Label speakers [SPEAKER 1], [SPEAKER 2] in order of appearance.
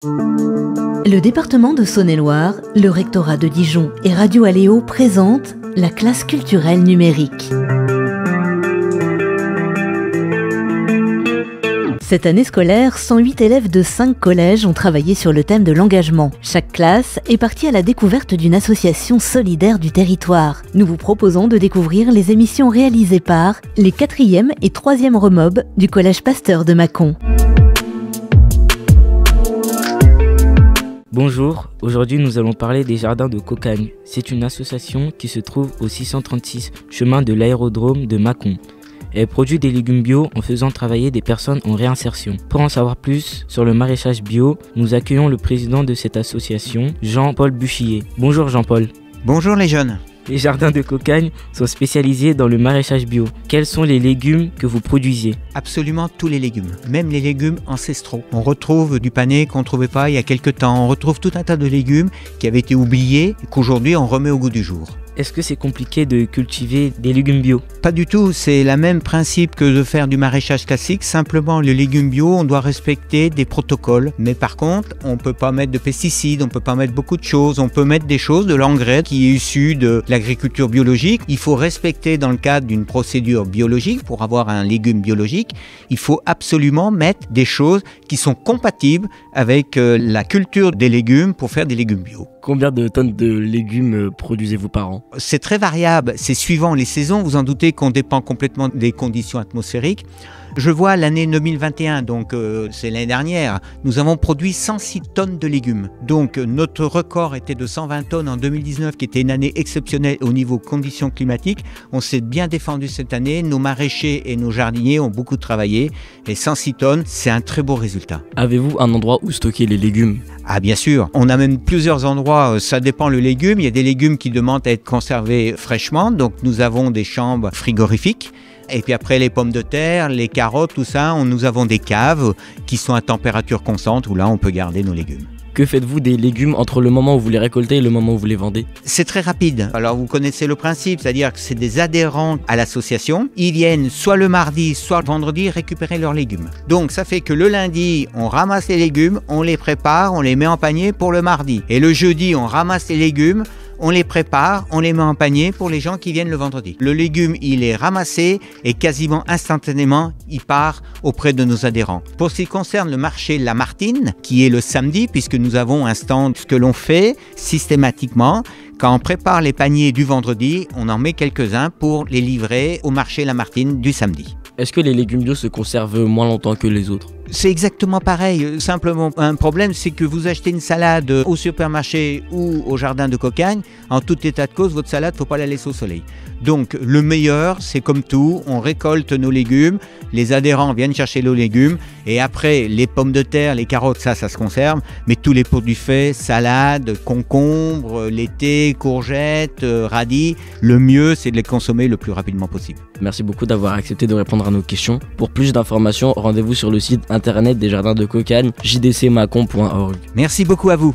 [SPEAKER 1] Le département de Saône-et-Loire, le rectorat de Dijon et Radio Aléo présentent la classe culturelle numérique. Cette année scolaire, 108 élèves de 5 collèges ont travaillé sur le thème de l'engagement. Chaque classe est partie à la découverte d'une association solidaire du territoire. Nous vous proposons de découvrir les émissions réalisées par les 4e et 3e remobs du Collège Pasteur de Mâcon.
[SPEAKER 2] Bonjour, aujourd'hui nous allons parler des Jardins de Cocagne. C'est une association qui se trouve au 636 chemin de l'aérodrome de Mâcon. Elle produit des légumes bio en faisant travailler des personnes en réinsertion. Pour en savoir plus sur le maraîchage bio, nous accueillons le président de cette association, Jean-Paul Buchillet. Bonjour Jean-Paul.
[SPEAKER 3] Bonjour les jeunes.
[SPEAKER 2] Les Jardins de Cocagne sont spécialisés dans le maraîchage bio. Quels sont les légumes que vous produisez?
[SPEAKER 3] Absolument tous les légumes, même les légumes ancestraux. On retrouve du panais qu'on ne trouvait pas il y a quelques temps. On retrouve tout un tas de légumes qui avaient été oubliés et qu'aujourd'hui on remet au goût du jour.
[SPEAKER 2] Est-ce que c'est compliqué de cultiver des légumes bio?
[SPEAKER 3] Pas du tout, c'est le même principe que de faire du maraîchage classique. Simplement, le légume bio, on doit respecter des protocoles. Mais par contre, on ne peut pas mettre de pesticides, on ne peut pas mettre beaucoup de choses. On peut mettre des choses, de l'engrais qui est issu de l'agriculture biologique. Il faut respecter dans le cadre d'une procédure biologique pour avoir un légume biologique. Il faut absolument mettre des choses qui sont compatibles avec la culture des légumes pour faire des légumes bio.
[SPEAKER 2] Combien de tonnes de légumes produisez-vous par an?
[SPEAKER 3] C'est très variable, c'est suivant les saisons. Vous en doutez qu'on dépend complètement des conditions atmosphériques. Je vois l'année 2021, donc c'est l'année dernière, nous avons produit 106 tonnes de légumes. Donc notre record était de 120 tonnes en 2019, qui était une année exceptionnelle au niveau conditions climatiques. On s'est bien défendu cette année, nos maraîchers et nos jardiniers ont beaucoup travaillé. Et 106 tonnes, c'est un très beau résultat.
[SPEAKER 2] Avez-vous un endroit où stocker les légumes?
[SPEAKER 3] Ah bien sûr, on a même plusieurs endroits, ça dépend le légume. Il y a des légumes qui demandent à être conservés fraîchement, donc nous avons des chambres frigorifiques. Et puis après les pommes de terre, les carottes, tout ça, nous avons des caves qui sont à température constante où là on peut garder nos légumes.
[SPEAKER 2] Que faites-vous des légumes entre le moment où vous les récoltez et le moment où vous les vendez?
[SPEAKER 3] C'est très rapide. Alors vous connaissez le principe, c'est-à-dire que c'est des adhérents à l'association. Ils viennent soit le mardi, soit le vendredi récupérer leurs légumes. Donc ça fait que le lundi, on ramasse les légumes, on les prépare, on les met en panier pour le mardi. Et le jeudi, on ramasse les légumes, on les prépare, on les met en panier pour les gens qui viennent le vendredi. Le légume, il est ramassé et quasiment instantanément, il part auprès de nos adhérents. Pour ce qui concerne le marché La Martine, qui est le samedi, puisque nous avons un stand, ce que l'on fait systématiquement, quand on prépare les paniers du vendredi, on en met quelques-uns pour les livrer au marché La Martine du samedi.
[SPEAKER 2] Est-ce que les légumes bio se conservent moins longtemps que les autres?
[SPEAKER 3] C'est exactement pareil. Simplement, un problème, c'est que vous achetez une salade au supermarché ou au jardin de Cocagne. En tout état de cause, votre salade, il ne faut pas la laisser au soleil. Donc, le meilleur, c'est comme tout, on récolte nos légumes, les adhérents viennent chercher nos légumes, et après, les pommes de terre, les carottes, ça se conserve, mais tous les produits faits, salade, concombres, l'été, courgettes, radis, le mieux, c'est de les consommer le plus rapidement possible.
[SPEAKER 2] Merci beaucoup d'avoir accepté de répondre à nos questions. Pour plus d'informations, rendez-vous sur le site internet des Jardins de Cocagne, jdcmacon.org.
[SPEAKER 3] Merci beaucoup à vous.